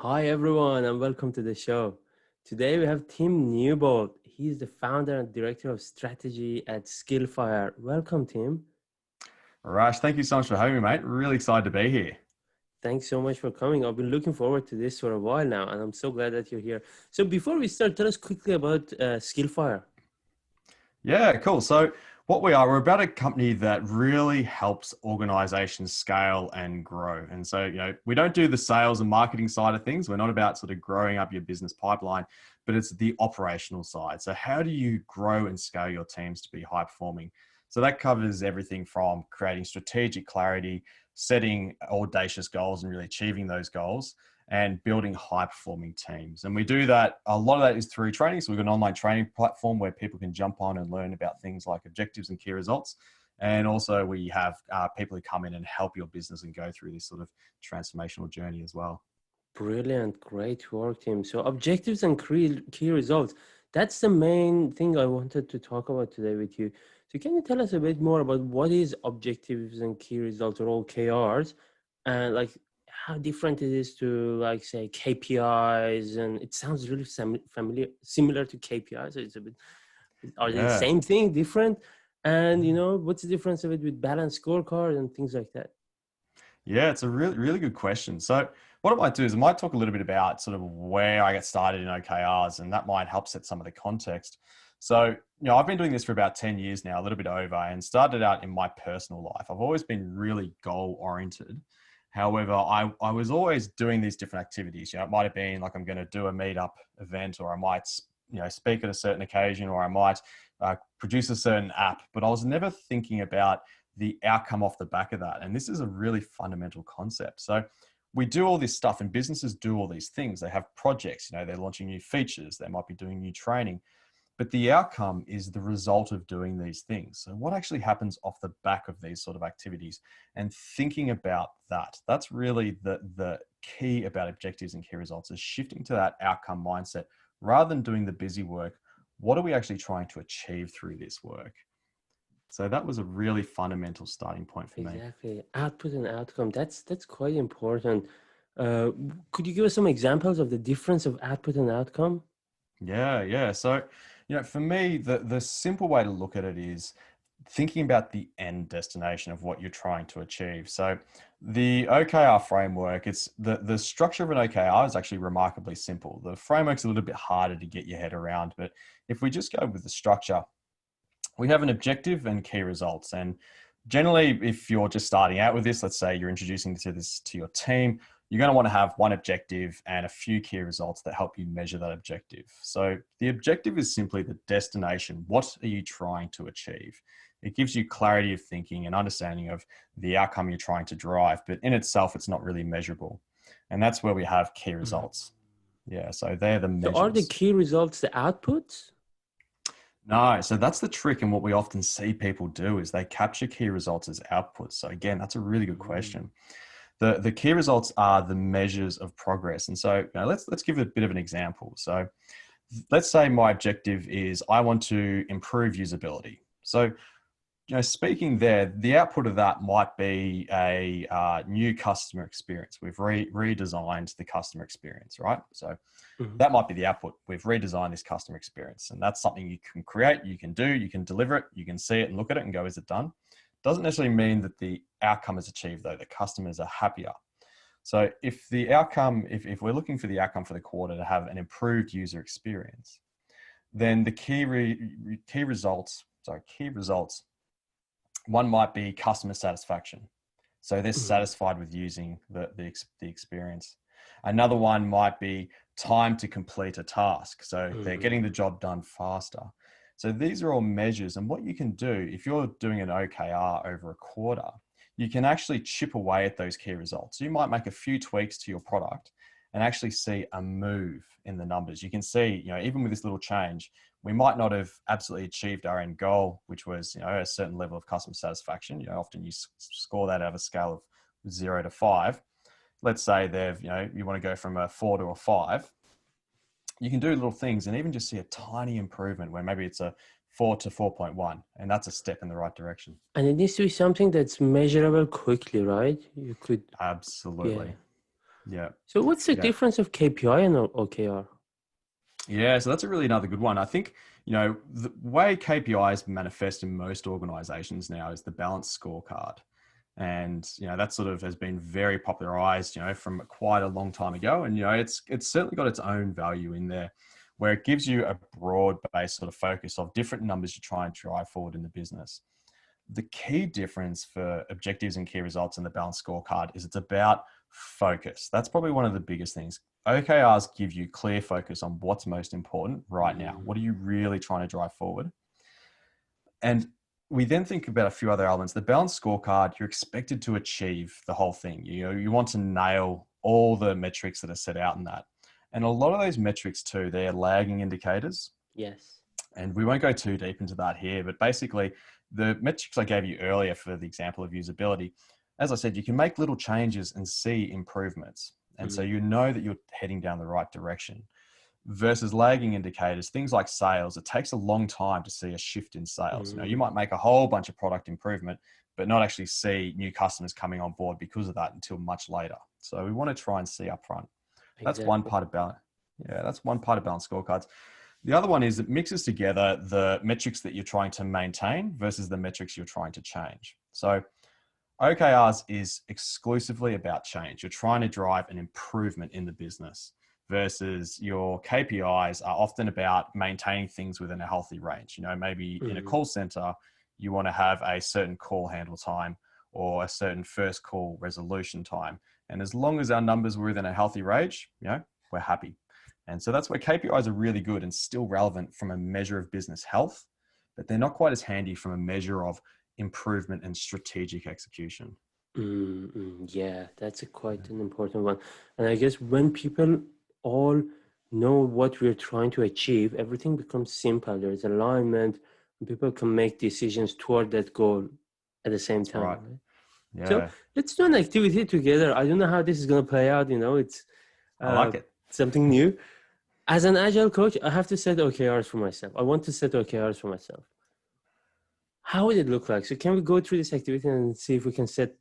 Hi everyone and welcome to the show. Today we have Tim Newbold. He's the founder and director of strategy at Skillfire. Welcome, Tim. Rash, thank you so much for having me, mate. Really excited to be here. Thanks so much for coming. I've been looking forward to this for a while now, and I'm so glad that you're here. So before we start, tell us quickly about Skillfire. Yeah, cool. So what we are, we're about a company that really helps organizations scale and grow. And so, we don't do the sales and marketing side of things. We're not about sort of growing up your business pipeline, but it's the operational side. So how do you grow and scale your teams to be high performing? So that covers everything from creating strategic clarity, setting audacious goals and really achieving those goals, and building high performing teams. And we do that, a lot of that is through training. So we've got an online training platform where people can jump on and learn about things like objectives and key results. And also we have people who come in and help your business and go through this sort of transformational journey as well. Brilliant, great work, Tim. So objectives and key results. That's the main thing I wanted to talk about today with you. So can you tell us a bit more about what is objectives and key results or OKRs, and like how different it is to like say KPIs? And it sounds really familiar, similar to KPIs. So it's a bit, are they the Yeah. same thing, different? And what's the difference of it with balanced scorecard and things like that? Yeah, it's a really, really good question. So what I might do is I might talk a little bit about sort of where I get started in OKRs, and that might help set some of the context. So, I've been doing this for about 10 years now, a little bit over, and started out in my personal life. I've always been really goal oriented. However, I was always doing these different activities. It might have been like I'm going to do a meetup event, or I might, speak at a certain occasion, or I might produce a certain app, but I was never thinking about the outcome off the back of that. And this is a really fundamental concept. So we do all this stuff and businesses do all these things. They have projects, they're launching new features, they might be doing new training, but the outcome is the result of doing these things. So what actually happens off the back of these sort of activities, and thinking about that, that's really the key about objectives and key results, is shifting to that outcome mindset rather than doing the busy work. What are we actually trying to achieve through this work? So that was a really fundamental starting point for me. Exactly. Output and outcome. That's quite important. Uh, could you give us some examples of the difference of output and outcome? Yeah. So, for me, the simple way to look at it is thinking about the end destination of what you're trying to achieve. So the OKR framework, it's the structure of an OKR is actually remarkably simple. The framework's a little bit harder to get your head around, but if we just go with the structure, we have an objective and key results. And generally, if you're just starting out with this, let's say you're introducing this to your team, you're going to want to have one objective and a few key results that help you measure that objective. So the objective is simply the destination. What are you trying to achieve? It gives you clarity of thinking and understanding of the outcome you're trying to drive, but in itself, it's not really measurable. And that's where we have key results. Yeah, so they're the So are the measures. key results the outputs? No, so that's the trick. And what we often see people do is they capture key results as outputs. So again, that's a really good question. The key results are the measures of progress. And so let's give a bit of an example. So let's say my objective is I want to improve usability. So speaking there, the output of that might be a new customer experience. We've redesigned the customer experience, right? So that might be the output. We've redesigned this customer experience, and that's something you can create, you can do, you can deliver it, you can see it and look at it and go, is it done? Doesn't necessarily mean that the outcome is achieved, though. The customers are happier. So if the outcome, if we're looking for the outcome for the quarter to have an improved user experience, then the key results, one might be customer satisfaction. So they're satisfied with using the experience. Another one might be time to complete a task. So they're getting the job done faster. So these are all measures. And what you can do, if you're doing an OKR over a quarter, you can actually chip away at those key results. You might make a few tweaks to your product and actually see a move in the numbers. You can see, even with this little change, we might not have absolutely achieved our end goal, which was, a certain level of customer satisfaction. Often you score that out of a scale of 0 to 5. Let's say you want to go from a 4 to a 5. You can do little things and even just see a tiny improvement where maybe it's a 4 to 4.1, and that's a step in the right direction. And it needs to be something that's measurable quickly, right? You could, yeah. Absolutely. Yeah. So what's the Yeah. difference of KPI and OKR? Yeah. So that's a really another good one. I think, the way KPIs manifest in most organizations now is the balanced scorecard. And, that sort of has been very popularized, from quite a long time ago. And, it's certainly got its own value in there where it gives you a broad based sort of focus of different numbers you try and drive forward in the business. The key difference for objectives and key results in the balanced scorecard is it's about focus. That's probably one of the biggest things. OKRs give you clear focus on what's most important right now. What are you really trying to drive forward? And we then think about a few other elements. The balanced scorecard, you're expected to achieve the whole thing. You want to nail all the metrics that are set out in that. And a lot of those metrics too, they're lagging indicators. Yes. And we won't go too deep into that here, but basically the metrics I gave you earlier for the example of usability, as I said, you can make little changes and see improvements. And so you know that you're heading down the right direction. Versus lagging indicators, things like sales, it takes a long time to see a shift in sales. You might make a whole bunch of product improvement, but not actually see new customers coming on board because of that until much later. So we want to try and see up front. That's Exactly. one part of balance. Yeah, that's one part of balanced scorecards. The other one is it mixes together the metrics that you're trying to maintain versus the metrics you're trying to change. So OKRs is exclusively about change. You're trying to drive an improvement in the business versus your KPIs are often about maintaining things within a healthy range. Maybe in a call center, you want to have a certain call handle time or a certain first call resolution time. And as long as our numbers were within a healthy range, we're happy. And so that's where KPIs are really good and still relevant from a measure of business health, but they're not quite as handy from a measure of improvement and strategic execution. Yeah, that's quite an important one. And I guess when people all know what we're trying to achieve, everything becomes simple. There's alignment, and people can make decisions toward that goal at the same time. Right. Right? So Yeah. let's do an activity together. I don't know how this is going to play out. It's I like it. something new. As an agile coach, I have to set OKRs for myself. I want to set OKRs for myself. How would it look like? So can we go through this activity and see if we can set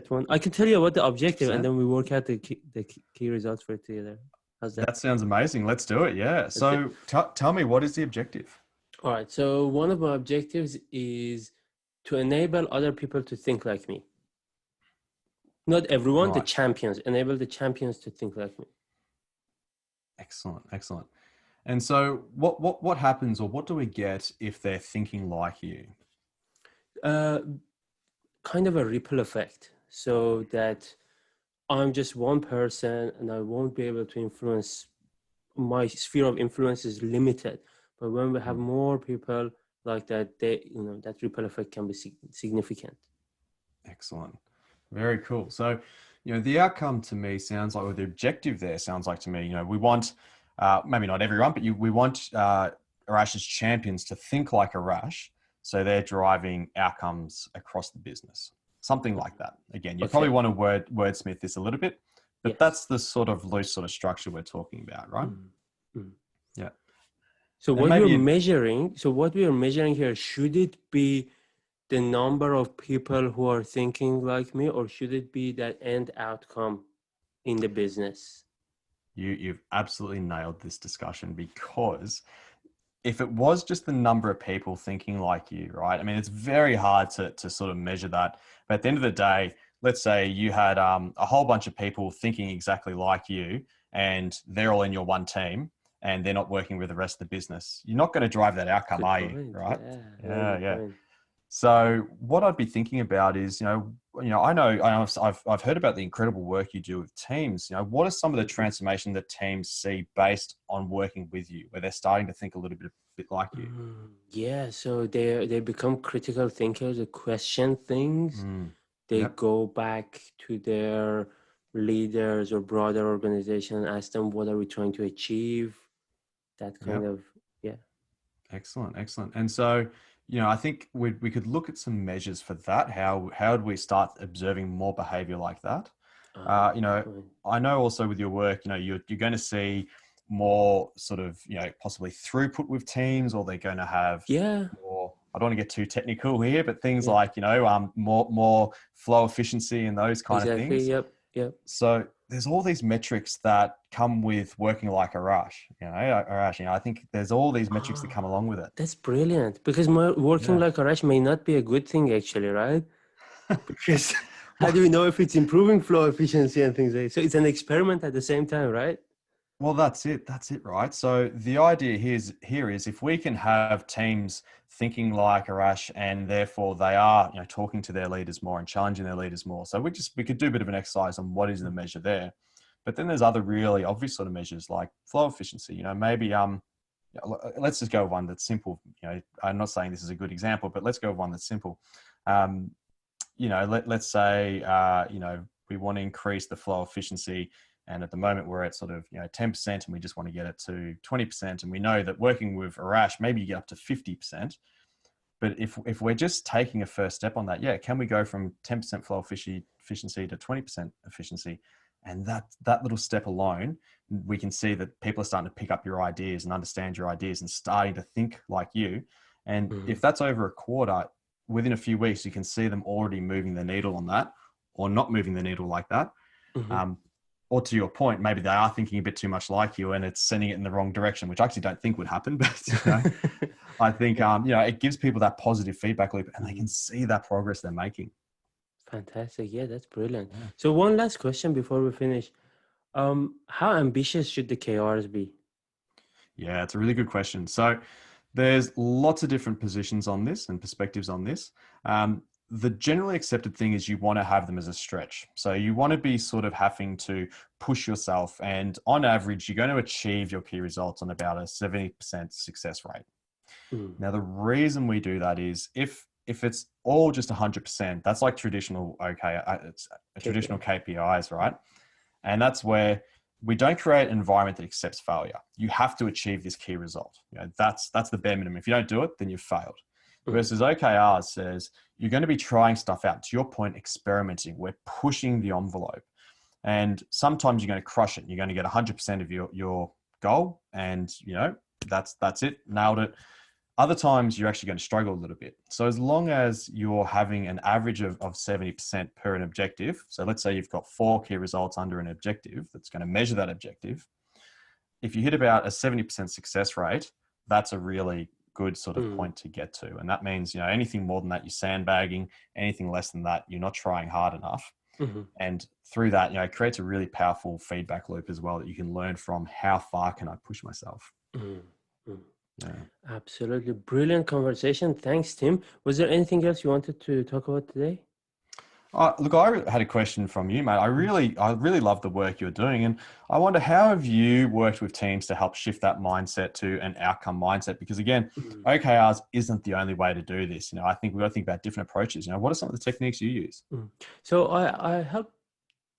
one? I can tell you about the objective 100%. and then we work out the key results for it together. How's that? That sounds amazing. Let's do it. Yeah. So tell me, what is the objective? All right. So one of my objectives is to enable other people to think like me. Not everyone, the Right. champions. Enable the champions to think like me. Excellent. Excellent. And so what happens or what do we get if they're thinking like you? Kind of a ripple effect, so that I'm just one person and I won't be able to influence. My sphere of influence is limited. But when we have more people like that, that ripple effect can be significant. Excellent. Very cool. So, the outcome to me sounds like, or the objective there sounds like to me, we want, maybe not everyone, but we want Arash's champions to think like Arash. So they're driving outcomes across the business, something like that. Again, you probably want to wordsmith this a little bit, but that's the sort of loose sort of structure we're talking about, right? Yeah. So what we are measuring here, should it be the number of people who are thinking like me, or should it be that end outcome in the business? You've absolutely nailed this discussion, because if it was just the number of people thinking like you, right? I mean, it's very hard to sort of measure that. But at the end of the day, let's say you had a whole bunch of people thinking exactly like you, and they're all in your one team, and they're not working with the rest of the business. You're not going to drive that outcome, are you? Right? Yeah. So what I'd be thinking about is, I know I've heard about the incredible work you do with teams. What are some of the transformation that teams see based on working with you, where they're starting to think a little bit like you? Yeah, so they become critical thinkers. They question things. They go back to their leaders or broader organization and ask them, what are we trying to achieve? That kind of, yeah. Excellent. And so, I think we could look at some measures for that. How would we start observing more behavior like that? I know also with your work, you're going to see more sort of, possibly throughput with teams, or they're going to have more, I don't want to get too technical here, but things like, more flow efficiency and those kind of things. Yep. So there's all these metrics that come with working like a rush, Arash, I think there's all these metrics that come along with it. That's brilliant, because working Yeah. like a rash may not be a good thing actually, right? Because how Well, do we know if it's improving flow efficiency and things like that? So it's an experiment at the same time, right? well, that's it. That's it, right? So the idea here is if we can have teams thinking like Arash, and therefore they are, talking to their leaders more and challenging their leaders more. So we could do a bit of an exercise on what is the measure there. But then there's other really obvious sort of measures like flow efficiency. Maybe let's just go with one that's simple. I'm not saying this is a good example, but let's go with one that's simple. Let's say we want to increase the flow efficiency. And at the moment we're at sort of 10%, and we just want to get it to 20%. And we know that working with Arash, maybe you get up to 50%. But if we're just taking a first step on that, can we go from 10% flow efficiency to 20% efficiency? And that little step alone, we can see that people are starting to pick up your ideas and understand your ideas and starting to think like you. And if that's over a quarter, within a few weeks, you can see them already moving the needle on that, or not moving the needle like that. Or to your point, maybe they are thinking a bit too much like you and it's sending it in the wrong direction, which I actually don't think would happen. But I think, it gives people that positive feedback loop, and they can see that progress they're making. Fantastic. Yeah, that's brilliant. Yeah. So one last question before we finish. How ambitious should the KRs be? Yeah, it's a really good question. So there's lots of different positions on this and perspectives on this. The generally accepted thing is you want to have them as a stretch. So you want to be sort of having to push yourself, and on average, you're going to achieve your key results on about a 70% success rate. Now, the reason we do that is if it's all just 100%, that's like traditional traditional KPIs, right? And that's where we don't create an environment that accepts failure. You have to achieve this key result. That's the bare minimum. If you don't do it, then you've failed. Versus OKRs says you're going to be trying stuff out. To your point, experimenting. We're pushing the envelope, and sometimes you're going to crush it. You're going to get 100% of your goal, and that's it, nailed it. Other times you're actually going to struggle a little bit. So as long as you're having an average of 70% per an objective, so let's say you've got 4 key results under an objective that's going to measure that objective. If you hit about a 70% success rate, that's a really good sort of point to get to. And that means, anything more than that, you're sandbagging. Anything less than that, you're not trying hard enough. And through that, it creates a really powerful feedback loop as well that you can learn from. How far can I push myself? Yeah. Absolutely. Brilliant conversation. Thanks, Tim. Was there anything else you wanted to talk about today? Look, I had a question from you, mate. I really love the work you're doing. And I wonder, how have you worked with teams to help shift that mindset to an outcome mindset? Because again, OKRs isn't the only way to do this. I think we've got to think about different approaches. What are some of the techniques you use? So I help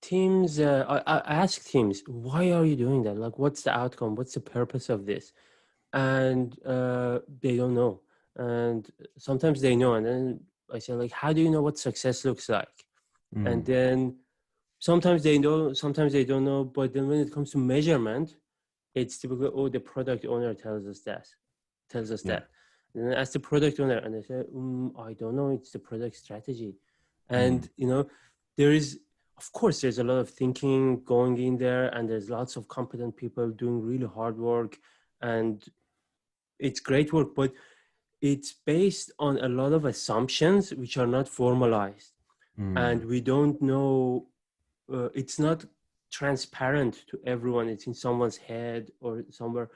teams, I ask teams, why are you doing that? Like, what's the outcome? What's the purpose of this? And they don't know. And sometimes they know. And then I say, like, how do you know what success looks like? And then sometimes they know, sometimes they don't know. But then when it comes to measurement, it's typical, the product owner tells us that. And then I ask the product owner, and they say, I don't know, it's the product strategy. And, of course, there's a lot of thinking going in there, and there's lots of competent people doing really hard work, and it's great work, but it's based on a lot of assumptions which are not formalized. And we don't know, it's not transparent to everyone. It's in someone's head or somewhere.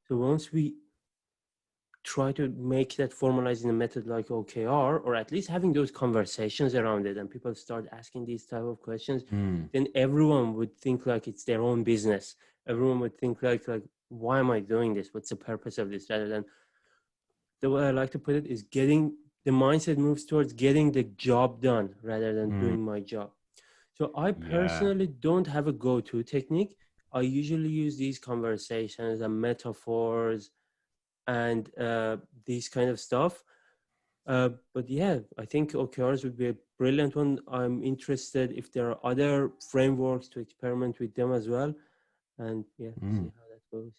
So once we try to make that formalized in a method like OKR, or at least having those conversations around it, and people start asking these type of questions, then everyone would think like it's their own business. Everyone would think like, why am I doing this? What's the purpose of this? Rather than, the way I like to put it is the mindset moves towards getting the job done rather than doing my job. So I personally don't have a go-to technique. I usually use these conversations and metaphors and these kind of stuff. But yeah, I think OKRs would be a brilliant one. I'm interested if there are other frameworks to experiment with them as well. And see how that goes.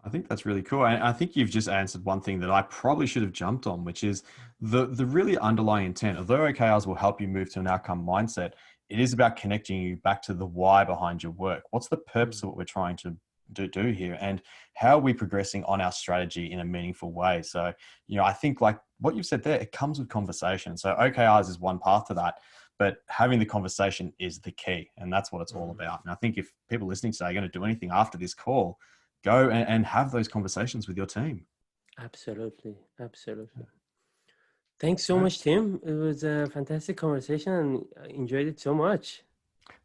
I think that's really cool. And I think you've just answered one thing that I probably should have jumped on, which is the really underlying intent. Although OKRs will help you move to an outcome mindset, it is about connecting you back to the why behind your work. What's the purpose Mm. of what we're trying to do here, and how are we progressing on our strategy in a meaningful way? So, I think like what you've said there, it comes with conversation. So OKRs is one path to that, but having the conversation is the key, and that's what it's all Mm. about. And I think if people listening today are going to do anything after this call, go and have those conversations with your team. Absolutely. Absolutely. Thanks so Right. much, Tim. It was a fantastic conversation and I enjoyed it so much.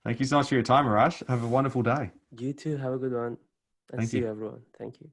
Thank you so much for your time, Arash. Have a wonderful day. You too. Have a good one. And Thank see you. you, everyone. Thank you.